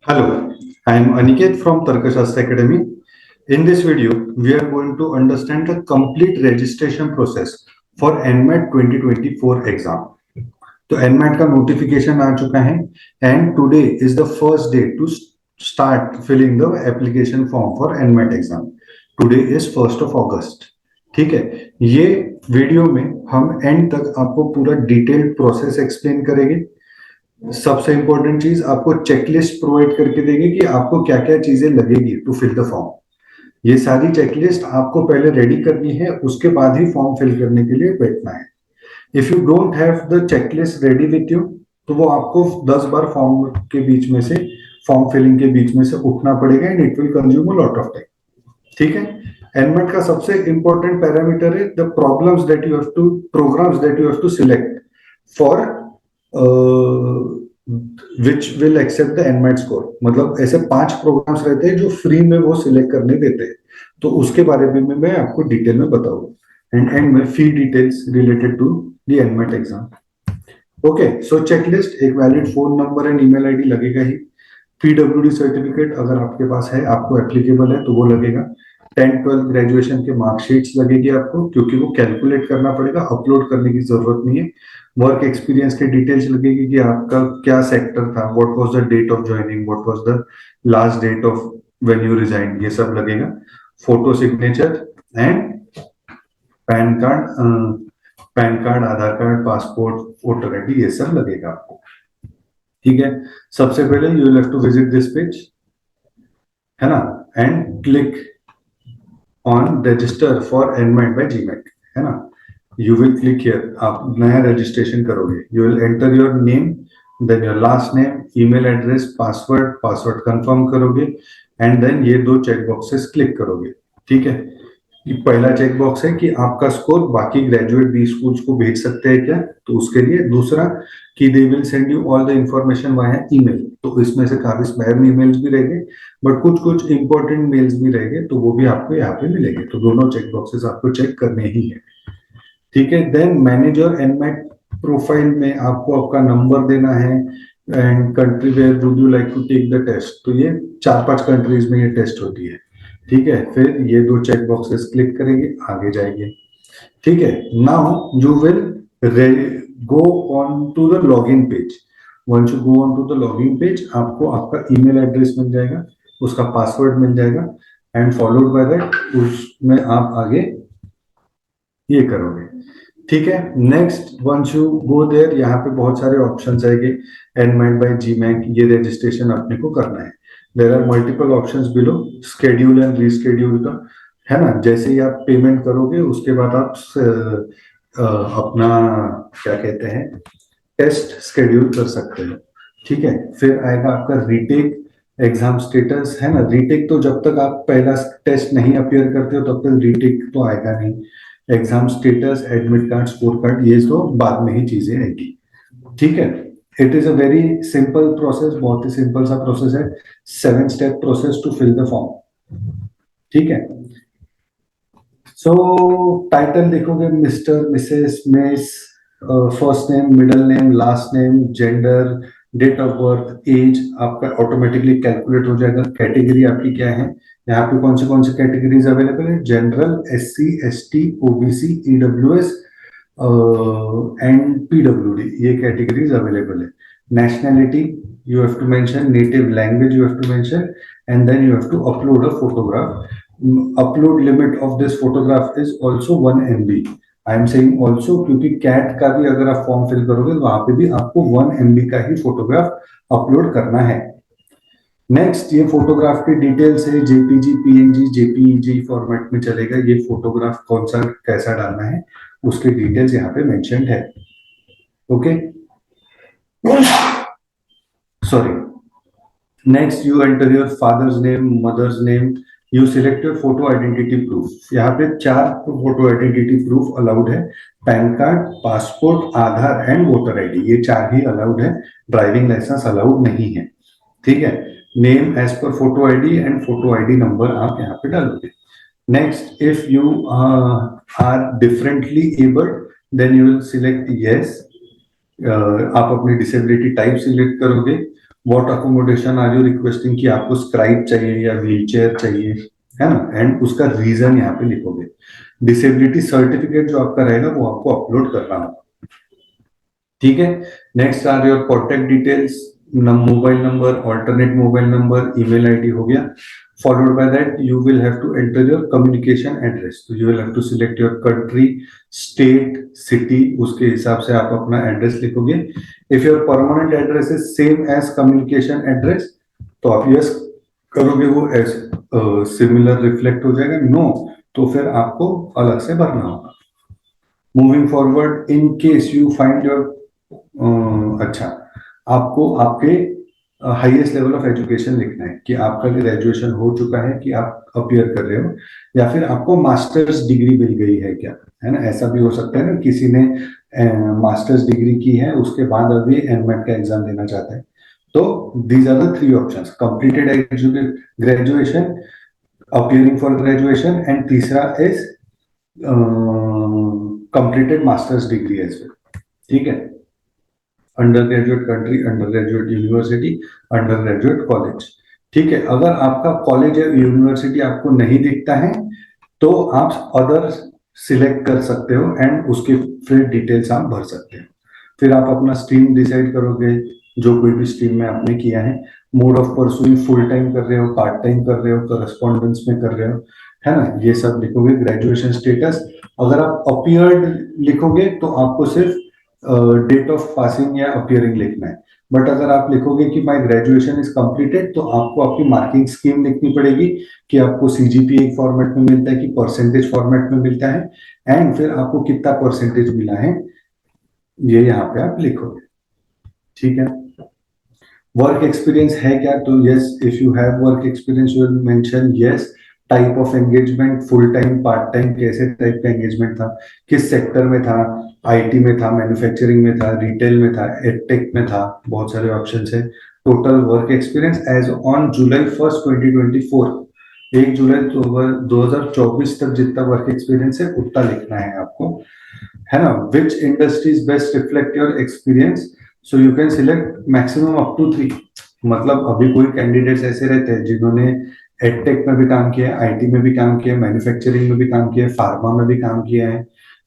Hello, I am Aniket from Tarkashastra Academy. In this video, we are going to understand the complete registration process for NMAT 2024 exam. तो NMAT का notification आ चुका है and today is the first day to start filling the application form for NMAT exam. Today is 1st of August. ठीक है, ये video में हम and तक आपको पूरा डिटेल्ड प्रोसेस एक्सप्लेन करेंगे। सबसे इंपॉर्टेंट चीज आपको चेकलिस्ट प्रोवाइड करके देंगे कि आपको क्या क्या चीजें लगेगी टू फिल द फॉर्म। ये सारी चेकलिस्ट आपको पहले रेडी करनी है, उसके बाद ही फॉर्म फिल करने के लिए बैठना है। If you don't have the checklist ready with you तो वो आपको 10 बार फॉर्म के बीच में से फॉर्म फिलिंग के बीच में से उठना पड़ेगा and it will consume a lot of time. ठीक है, एनमेट का सबसे इंपॉर्टेंट पैरामीटर है the programs that you have to select for which will accept the NMAT score. मतलब ऐसे 5 प्रोग्राम्स रहते हैं जो फ्री में वो सिलेक्ट करने देते हैं, तो उसके बारे में मैं आपको डिटेल में बताऊंगा एंड में fee details related to the NMAT exam. Okay, so checklist, एक valid phone number and email ID लगेगा ही। पीडब्ल्यूडी सर्टिफिकेट अगर आपके पास है, आपको एप्लीकेबल है तो वो लगेगा। 10-12 ग्रेजुएशन के मार्कशीट्स लगेगी आपको, क्योंकि वो कैलकुलेट करना पड़ेगा, अपलोड करने की जरूरत नहीं है। वर्क एक्सपीरियंस के डिटेल्स लगेगी कि आपका क्या सेक्टर था, what was the date of joining, what was the last date of when you resign, ये सब लगेगा। Photo signature and PAN card, Aadhaar card, passport, voter ID, ये सब लगेगा आपको। ठीक है, सबसे पहले you will have to visit this page, है ना, एंड click on register for NMAT by GMAT, है ना। यू विल क्लिक हियर, आप नया रजिस्ट्रेशन करोगे। You will enter your name, then your last name, email address, password confirm करोगे and then ये 2 चेक बॉक्सेस क्लिक करोगे। ठीक है, ये पहला चेक बॉक्स है कि आपका स्कोर बाकी ग्रेजुएट बी स्कूल्स को भेज सकते हैं क्या, तो उसके लिए। दूसरा कि they will send you all the information via email, तो इसमें से काफी स्पैम ईमेल्स भी रहेंगे बट कुछ इंपॉर्टेंट मेल्स भी रहेंगे, तो वो भी आपको यहाँ पे मिलेंगे। तो दोनों चेक बॉक्सेस आपको चेक करने ही है। ठीक है, then manage your NMAT profile में आपको आपका नंबर देना है and country where would you like to take the test, तो ये 4-5 कंट्रीज में ये टेस्ट होती है। ठीक है, फिर ये 2 चेक बॉक्सेस क्लिक करेंगे, आगे जाएंगे। ठीक है, now you will go on to the login page. Once you go on to the login page, आपको आपका ईमेल एड्रेस मिल जाएगा, उसका पासवर्ड मिल जाएगा एंड फॉलोड बाय दैट उसमें आप आगे ये करोगे। ठीक है, next once you go there, यहाँ पे बहुत सारे ऑप्शंस आएंगे। एनमेट बाय जीमैक, ये रजिस्ट्रेशन अपने को करना है। There are multiple options below, schedule and reschedule का, है ना। जैसे ही आप पेमेंट करोगे उसके बाद आप अपना क्या कहते हैं टेस्ट स्केड्यूल कर सकते हो। ठीक है, फिर आएगा आपका रीटेक एग्जाम स्टेटस, है ना। रीटेक तो जब तक आप पहला टेस्ट नहीं अपियर करते हो तब तक रीटेक तो आएगा नहीं। Exam status, admit card, score card, ये तो बाद में ही चीजें आएगी। ठीक है, it is a very simple process, बहुत ही सिंपल सा प्रोसेस है। 7 step process to fill the form. ठीक है, सो टाइटल देखोगे mister, missus, miss, first name, middle name, last name, gender, date of birth, age आपका ऑटोमेटिकली कैलकुलेट हो जाएगा। कैटेगरी आपकी क्या है, यहाँ पे कौन से कैटेगरीज अवेलेबल है, general, SC, ST, OBC, EWS and PWD, ये कैटेगरीज अवेलेबल है। Nationality you have to mention, native language you have to mention, and then you have to upload a photograph. Upload limit of this photograph is also 1 MB. I am saying also क्योंकि CAT का भी अगर आप form fill करोगे तो वहां पे भी आपको 1 MB का ही फोटोग्राफ अपलोड करना है। नेक्स्ट, ये फोटोग्राफ की डिटेल्स है, JPG, PNG, JPEG फॉर्मेट में चलेगा। ये फोटोग्राफ कौन सा कैसा डालना है उसकी डिटेल्स यहाँ पे मेंशन्ड है। Okay, sorry, next you enter your father's name, mother's name, you select your photo identity proof। यहाँ पे 4 फोटो आइडेंटिटी प्रूफ अलाउड है, PAN card, passport, Aadhaar and voter ID, ये 4 ही अलाउड है। ड्राइविंग लाइसेंस अलाउड नहीं है। ठीक है, name as per photo ID and photo ID number आप यहाँ पे डालोगे। Next, if you are differently abled then you will select yes. आप अपनी डिसेबिलिटी टाइप सिलेक्ट करोगे। What accommodation are you requesting, कि आपको स्क्राइब चाहिए या व्हील चेयर चाहिए, है ना, एंड उसका रीजन यहाँ पे लिखोगे। डिसेबिलिटी सर्टिफिकेट जो आपका रहेगा वो आपको अपलोड करना होगा, ठीक है। Next are your contact details, mobile number, alternate mobile number, email ID हो गया। Followed by that, you will have to enter your communication address. So you will have to select your country, state, city, उसके हिसाब से आप अपना address लिखोगे। If your permanent address is same as communication address, तो आप yes करोगे, वो एस सिमिलर रिफ्लेक्ट हो जाएगा। नो तो फिर आपको अलग से भरना होगा। Moving forward, in case you find your, अच्छा, आपको आपके हाईएस्ट लेवल ऑफ एजुकेशन लिखना है, कि आपका ग्रेजुएशन हो चुका है, कि आप अपीयर कर रहे हो, या फिर आपको मास्टर्स डिग्री मिल गई है क्या, है ना। ऐसा भी हो सकता है ना, किसी ने मास्टर्स डिग्री की है, उसके बाद अभी एनमेट का एग्जाम देना चाहता है। तो these are the three options, completed graduation, appearing for graduation, and तीसरा is completed master's degree as well, ठीक है। Undergraduate country, undergraduate university, undergraduate college, ठीक है। अगर आपका कॉलेज या यूनिवर्सिटी आपको नहीं दिखता है तो आप अदर सिलेक्ट कर सकते हो, एंड उसके फिर डिटेल्स आप भर सकते हो। फिर आप अपना स्ट्रीम डिसाइड करोगे, जो कोई भी स्ट्रीम में आपने किया है। Mode of pursuing, full time कर रहे हो, पार्ट टाइम कर रहे हो, करस्पॉन्डेंस में कर रहे हो, है ना, ये सब लिखोगे। ग्रेजुएशन स्टेटस, अगर आप अपीयर्ड लिखोगे तो आपको सिर्फ डेट ऑफ पासिंग या अपीयरिंग लिखना है। बट अगर आप लिखोगे कि माय ग्रेजुएशन इज कंप्लीटेड, तो आपको आपकी मार्किंग स्कीम लिखनी पड़ेगी, कि आपको सीजीपीए फॉर्मेट में मिलता है कि परसेंटेज फॉर्मेट में मिलता है, एंड फिर आपको कितना परसेंटेज मिला है ये यहाँ पे आप लिखोगे, ठीक है। वर्क एक्सपीरियंस है क्या, तो yes, if you have work experience you will mention yes. Type of engagement, full time, part time, कैसे टाइप का एंगेजमेंट था, किस सेक्टर में था, आईटी में था, मैन्युफैक्चरिंग में था, रिटेल में था, एडटेक में था, बहुत सारे ऑप्शन है। Total work experience as on July 1 2024, 1 जुलाई 2024 तक जितना वर्क एक्सपीरियंस है उतना लिखना है आपको, है ना। Which industries best reflect your experience, so you can select maximum up to 3। मतलब अभी कोई कैंडिडेट्स ऐसे रहते हैं जिन्होंने एडटेक में भी काम किया है, आईटी में भी काम किया है, मैन्युफैक्चरिंग में भी काम किया है, फार्मा में भी काम किया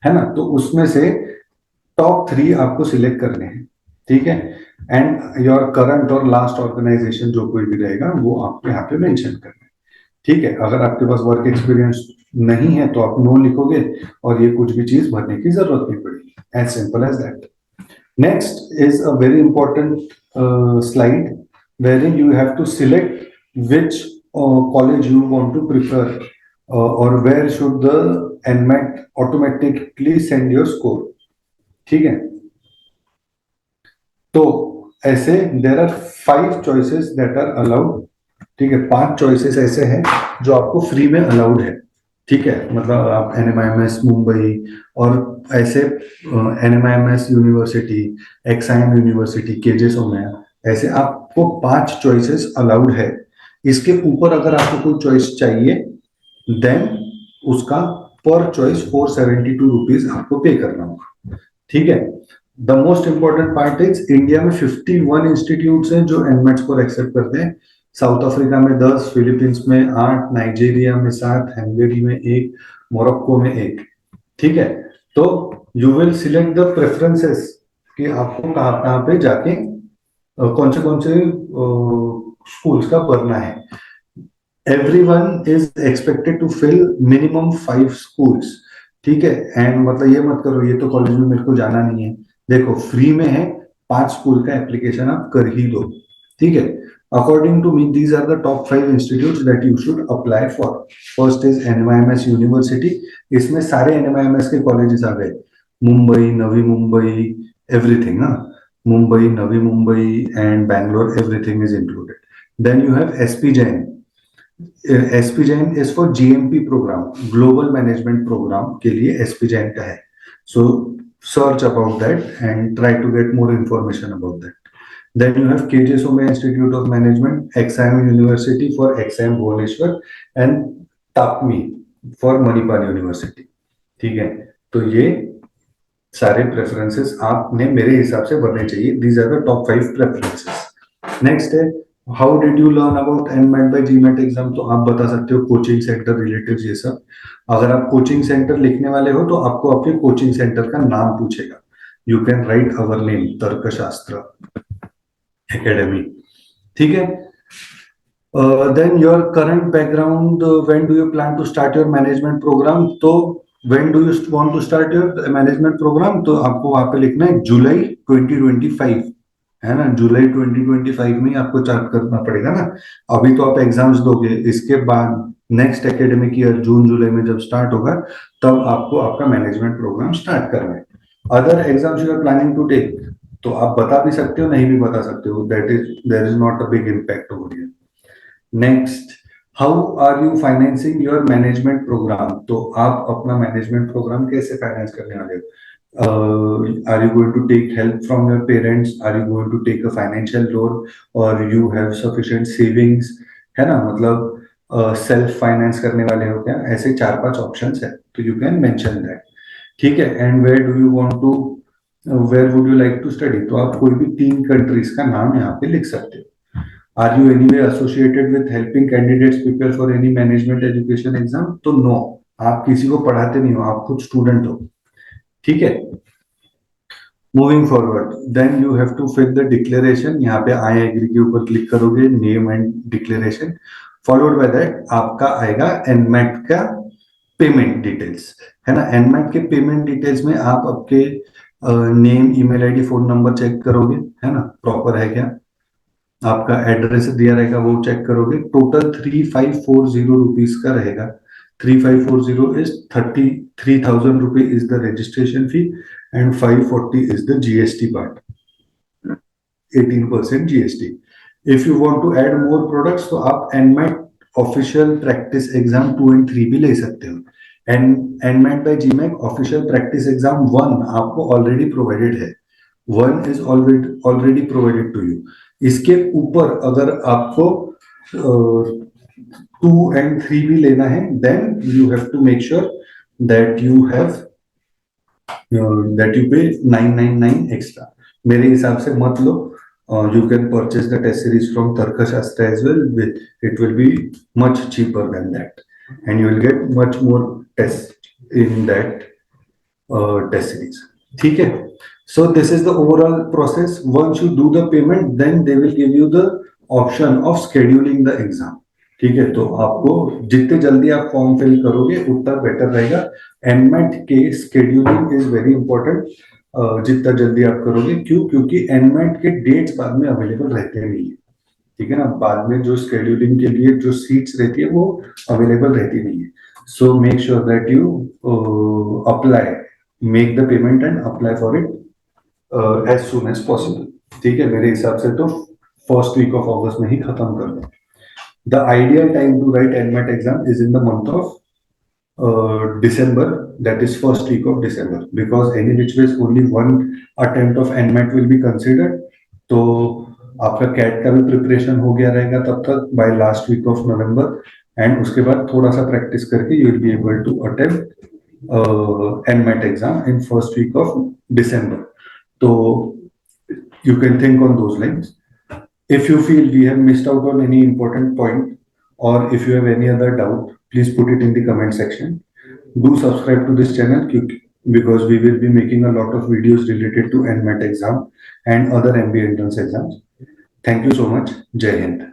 है ना। तो उसमें से टॉप 3 आपको सिलेक्ट करने हैं, ठीक है। एंड योर करंट और लास्ट ऑर्गेनाइजेशन जो कोई भी रहेगा वो आपको यहाँ पे मेंशन करना है, ठीक है। अगर आपके पास वर्क एक्सपीरियंस नहीं है तो आप नो लिखोगे, और ये कुछ भी चीज भरने की जरूरत नहीं पड़ेगी, as simple as that. Next is a very important slide wherein you have to select which college you want to prefer, or where should the NMAT automatically send your score, ठीक है। तो ऐसे there are 5 choices that are allowed, ठीक है। 5 choices ऐसे हैं जो आपको फ्री में अलाउड है, ठीक है। मतलब आप NMIMS मुंबई, और ऐसे NMIMS university, XIM university, KJ Somaiya, ऐसे आपको 5 चॉइसेस अलाउड है। इसके ऊपर अगर आपको कोई चॉइस चाहिए देन उसका पर चॉइस 472 रुपीज आपको पे करना होगा, ठीक है। The most important part is India में 51 इंस्टीट्यूट्स हैं जो एनमेट्स को एक्सेप्ट करते हैं। साउथ अफ्रीका में 10, फिलीपींस में 8, नाइजीरिया में 7, हंगरी में 1, मोरक्को में 1, ठीक है। तो you will select the preferences कि आपको कहाँ कहाँ पे जाके कौन से स्कूल्स का भरना है। Everyone is expected to fill minimum 5 schools, ठीक है। एंड मतलब ये मत करो ये तो कॉलेज में मेरे को जाना नहीं है, देखो फ्री में है, 5 स्कूल का एप्लीकेशन आप कर ही दो, ठीक है। According to me these are the top 5 institutes that you should apply for. First is NMIMS university, इसमें सारे NMIMS के कॉलेजेस आ गए, मुंबई, नवी मुंबई, एवरीथिंग, हाँ, Mumbai, Navi Mumbai and Bangalore, everything is included. Then you have SP Jain। SP Jain is for GMP programme, global management programme के लिए SP Jain का है। सो search about that and try to get more information about that. Then you have KJ Somaiya Institute of Management, XIM University for XIM Bhubaneswar, and TAPMI for Manipal University, ठीक है। तो ये सारे preferences आपने मेरे हिसाब से भरने चाहिए। These are the top 5 preferences. Next है how did you learn about NMAT by GMAT exam, तो आप बता सकते हो कोचिंग सेंटर रिलेटिव्स ये सब। अगर आप कोचिंग सेंटर लिखने वाले हो तो आपको आपके कोचिंग सेंटर का नाम पूछेगा। You can write our name Tarkshastra academy, ठीक है। Then your current background, when do you plan to start your management programme, तो when do you want to start your management programme, तो आपको वहां पे लिखना है जुलाई 2025, है ना। जुलाई 2025 में ही आपको चार्ट करना पड़ेगा ना। अभी तो आप एग्जाम्स दोगे, इसके बाद नेक्स्ट एकेडमिक ईयर जून जुलाई में जब स्टार्ट होगा तब आपको आपका मैनेजमेंट प्रोग्राम स्टार्ट करना है। Other exams you are planning to take, तो आप बता भी सकते हो नहीं भी बता सकते हो, that is there is not a big impact over here. Next, how are you financing your management programme, तो आप अपना मैनेजमेंट प्रोग्राम कैसे फाइनेंस करने वाले हो। Are you going to take help from your parents? Are you going to take a financial loan, or you have sufficient savings? है ना, मतलब सेल्फ फाइनेंस करने वाले हो क्या, ऐसे 4-5 ऑप्शंस है, तो यू कैन मेंशन दैट, ठीक है। And where do you want to, where would you like to study, तो आप कोई भी 3 कंट्रीज का नाम यहाँ पे लिख सकते हो। Are you any way associated with helping candidates prepare for any management education exam, तो नो, आप किसी को पढ़ाते नहीं हो, आप खुद स्टूडेंट हो, ठीक है। Moving forward, then you have to fill the declaration, यहाँ पे आई एग्री के ऊपर क्लिक करोगे, name and declaration, followed by that आपका आएगा एनमेट का पेमेंट डिटेल्स, है ना। एनमेट के पेमेंट डिटेल्स में आप आपके name, email ID, phone number check करोगे, है ना, प्रॉपर है क्या, आपका एड्रेस दिया रहेगा वो चेक करोगे। टोटल 3540 रुपीज का रहेगा। 3540 is 33,000 rupee is the registration fee and 540 is the GST part, 18% GST. If you want to add more products तो आप NMAT official practice exam 2 and 3 भी ले सकते हो। And NMAT by GMAT official practice exam 1 आपको already provided है, 1 is already provided to you. इसके ऊपर अगर आपको 2 एंड 3 भी लेना है, then you have to make sure that you have that you pay 999 extra. मेरे हिसाब से मत लो, you can purchase the test series from Tarkashastra as well. It will be much cheaper than that, and you will get much more tests in that test series. ठीक है? So this is the overall process. Once you do the payment, then they will give you the option of scheduling the exam. ठीक है, तो आपको जितने जल्दी आप form fill करोगे उतना बेटर रहेगा। एनमेट के स्केड्यूलिंग इज वेरी इंपॉर्टेंट, जितना जल्दी आप करोगे, क्यों, क्योंकि एनमेट के डेट्स बाद में अवेलेबल रहते नहीं है, ठीक है ना। बाद में जो स्केड्यूलिंग के लिए जो सीट्स रहती है वो अवेलेबल रहती नहीं है। So make sure that you apply, make the payment and apply for it as soon as possible, ठीक है। मेरे हिसाब से तो फर्स्ट वीक ऑफ अगस्त में ही खत्म कर दें। The ideal time to write NMAT exam is in the month of December, that is first week of December, because any which ways only one attempt of NMAT will be considered. तो आपका cat का भी preparation हो गया रहेगा तब तक by last week of November, and उसके बाद थोड़ा सा प्रैक्टिस करके you will be able to attempt NMAT exam in first week of December. तो you can think on those lines. If you feel we have missed out on any important point, or if you have any other doubt, please put it in the comment section. Do subscribe to this channel because we will be making a lot of videos related to NMAT exam and other MBA entrance exams. Thank you so much. Jai Hind.